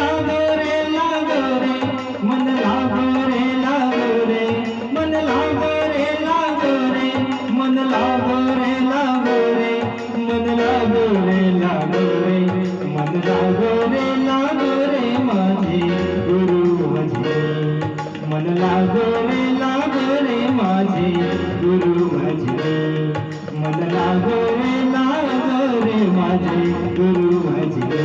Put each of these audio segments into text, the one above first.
लागो रे लागो रे मन लागो रे लागो रे मन लागो रे लागो रे मन लागो रे लागो रे मन लागो रे लागो रे मन लागो रे लागो रे माझे गुरु भजनी मन लागो रे माझे गुरु भजनी मन लागो रे माझे गुरु भजनी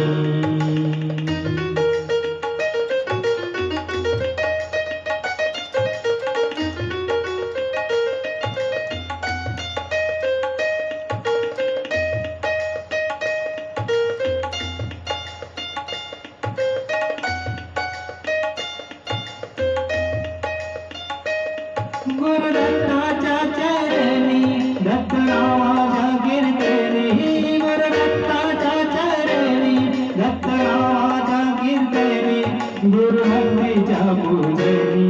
गुरुदत्ताच्या चरणी दत्तरावाच्या कीर्तनी गुरुदत्ताच्या चरणी दत्तरावाच्या कीर्तनी गुरुभक्तीच्या पूजनी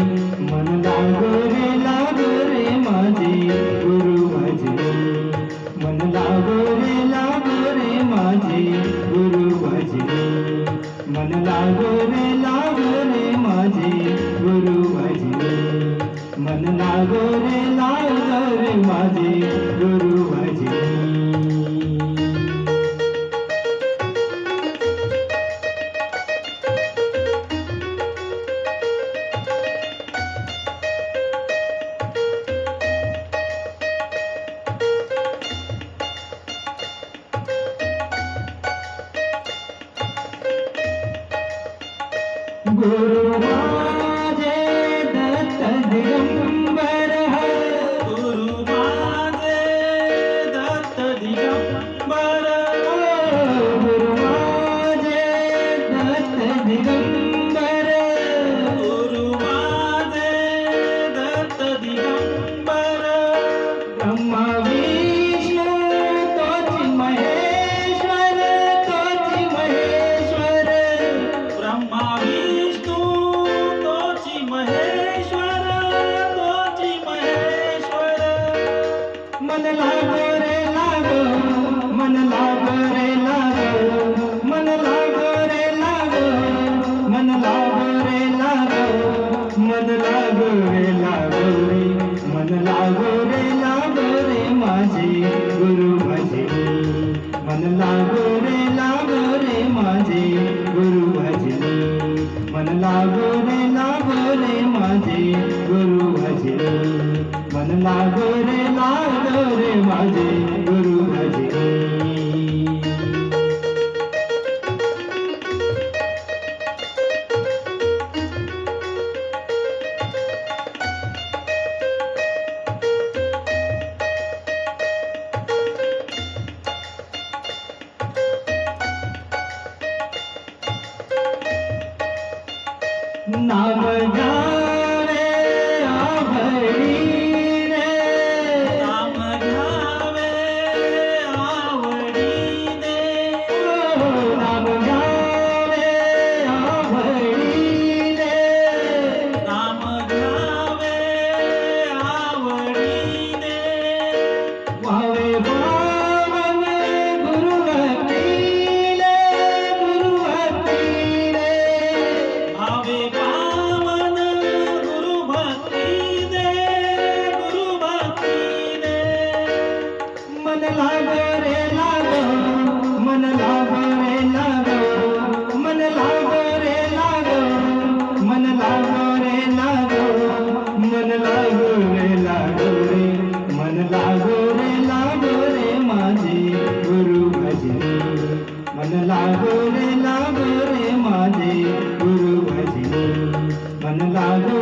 मन लागो रे माझे गुरु भजनी मन लागो रे माझे गुरु भजनी मन लागो रे माझे गुरु भजनी मन लागो रे माझे गुरु भजनी गुरु माझे दत्त दिगंबर गुरु माझे दत्त दिगंबर गुरु माझे दत्त दिगंबर गुरु माझे दत्त दिगंबर ब्रह्मा विष्णू तोची महेश्वर ब्रह्मा मन लागो रे लागो मन लागो रे लागो मन लागो रे लागो मन लागो रे लागो मन लागो रे लागो रे मन लागो रे माझे गुरु भजनी मन लागो रे माझे गुरु भजनी मन लागो रे माझे गुरु भजनी मन लागो रे माझे गुरु भजनी नाम घ्यावे आवडी रे नाम घ्यावे आवडी रे नाम घ्यावे आवडी रे नाम घ्यावे आवडी रे व्हावे पावन गुरुभक्ती रे भावे पावन गुरुभक्ती दे मन लागो रे लागो मन लागो रे लागो मन लागो रे लागो मन लागो रे लागो मन लागो रे लागो रे मन लागो रे माझे गुरु भजनी मन लागो रे माझे गुरु भजनी मन लागो